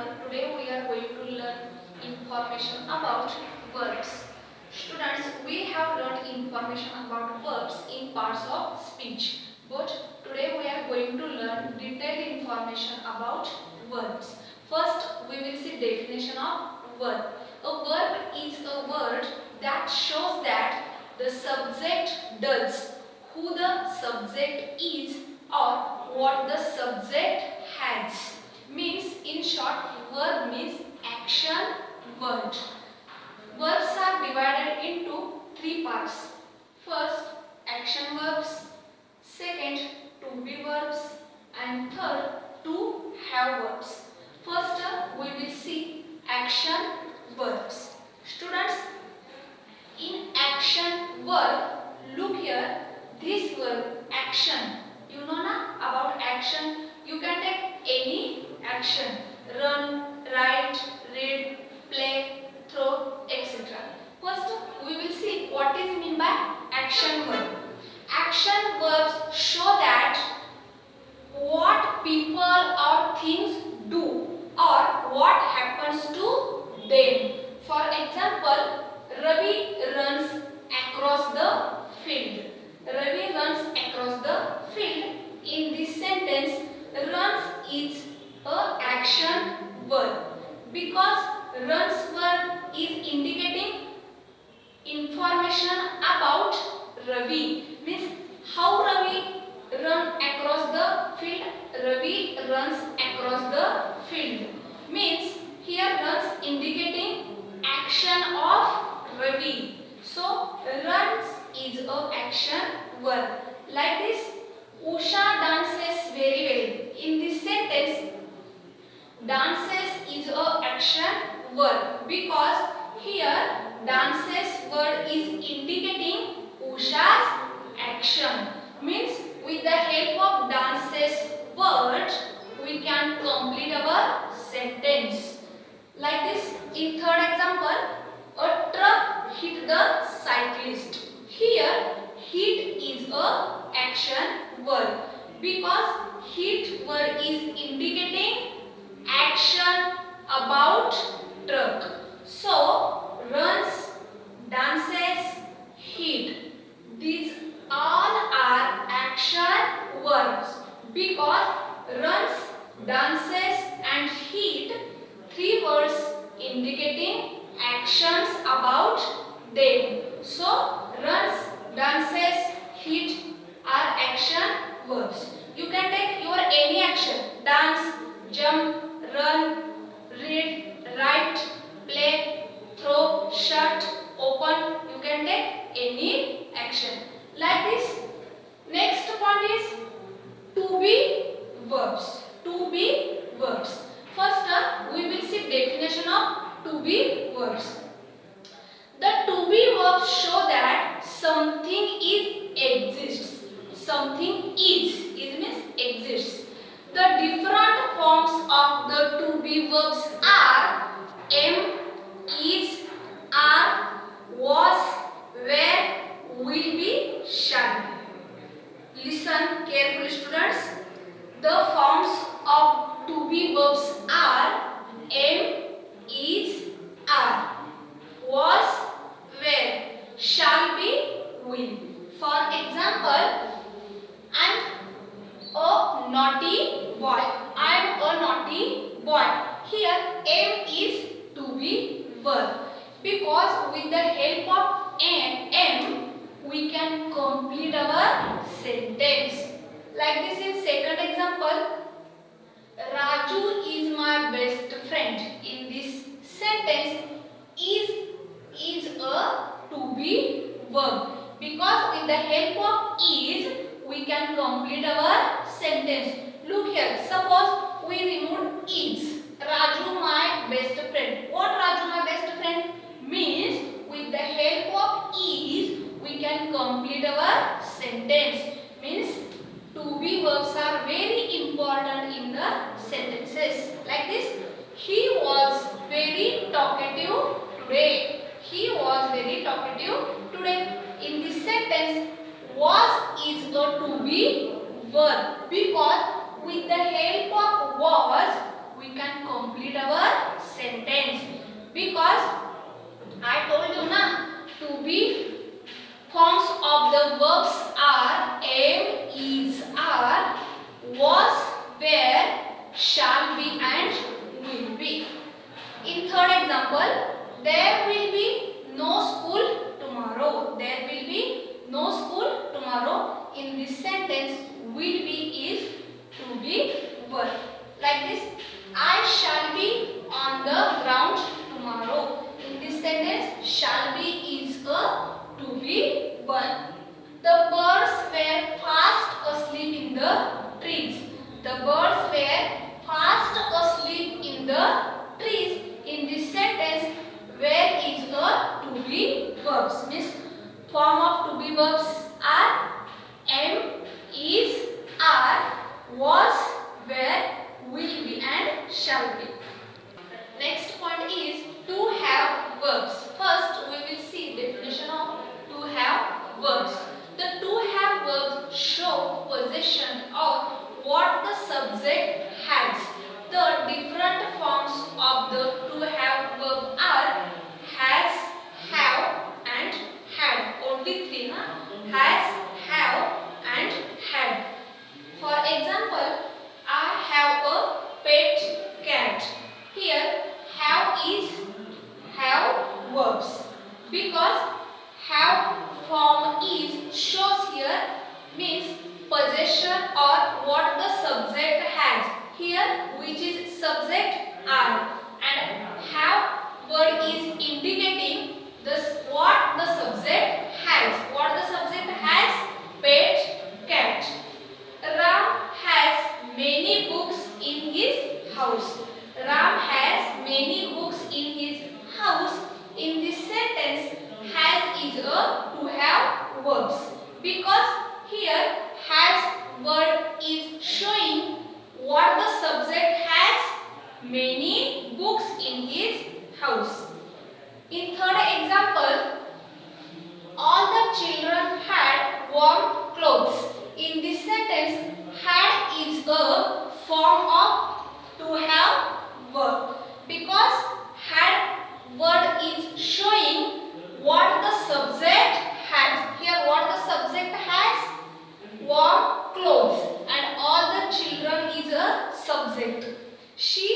Today we are going to learn information about verbs. Students, we have learned information about verbs in parts of speech. But today we are going to learn detailed information about verbs. First, we will see definition of verb. A verb is a word that shows that the subject does, who the subject is, or what the subject has. Means, in short, verb means action word. Verbs are divided into three parts. First, action verbs. Second, to be verbs. And third, to have verbs. First, we will see action verbs. Students, in action verb, look here, this verb action. You know na about action? You can take any action. Run, write, read, play, throw, etc. First, we will see what is meant by action verb. Action verbs show that what people or things do or what happens to them. For example, Ravi runs across the field. Ravi runs across the field. In this sentence, runs is a action verb because runs verb is indicating information about Ravi. Means how Ravi run across the field. Ravi runs across the field. Means here runs indicating action of Ravi. So runs is a action verb. Like this, Usha dances very well. In this sentence, dances is a action verb because here dances word is indicating Usha's action. Means with the help of dances word we can complete our sentence. Like this, in third example, a truck hit the cyclist. Here hit is a action verb because hit word is indicating action about truck. So runs, dances, hit, these all are action verbs because runs, dances and hit, three words indicating actions about them. So runs, dances, hit are action verbs. You can take your any action: dance, jump, run, read, write, play, throw, shut, open. You can take any action. Like this. Next point is to be verbs. To be verbs. First, we will see definition of to be verbs. The to be verbs show that something exists. Something is means exists. The different forms of the to be verbs are am, is, are, was, were, will be, shall be. Listen carefully, students. The forms of to be verbs are am, is, are, was, were, shall be, will. For example, I'm a naughty boy. I'm a naughty boy. Here am is to be verb because with the help of am we can complete our sentence. Like this, in second example, Raju is my best friend. In this sentence, is a to be verb because with the help of is we can complete our sentence. Look here, suppose we remove is. Raju my best friend. What Raju my best friend means, with the help of is we can complete our sentence. Means to be verbs are very important in the sentences. Like this, he was very talkative today. He was very talkative today. In this sentence, was is a to be verb because with the help of was we can complete our shall be. Next point is to have verbs. First, we will see definition of to have verbs. The to have verbs show possession of what the subject has. The different forms of the to have verb are has, have, and had. Only three, na? Has, have, and had. For example, I have a pet cat. Here, have is have verbs because have form is shows here means possession or what the subject has. Here, which is subject are, and have word is indicating this what the subject has. What the subject has? Pet cat. Ram has many books in his house. Ram has many books in his house. In this sentence, has is a to have verbs because here has word is showing what the subject has many books in his house. In third example, all the children had warm clothes. In this sentence, had is a form of to have verb because had word is showing what the subject has. Here what the subject has? Warm clothes, and all the children is a subject. She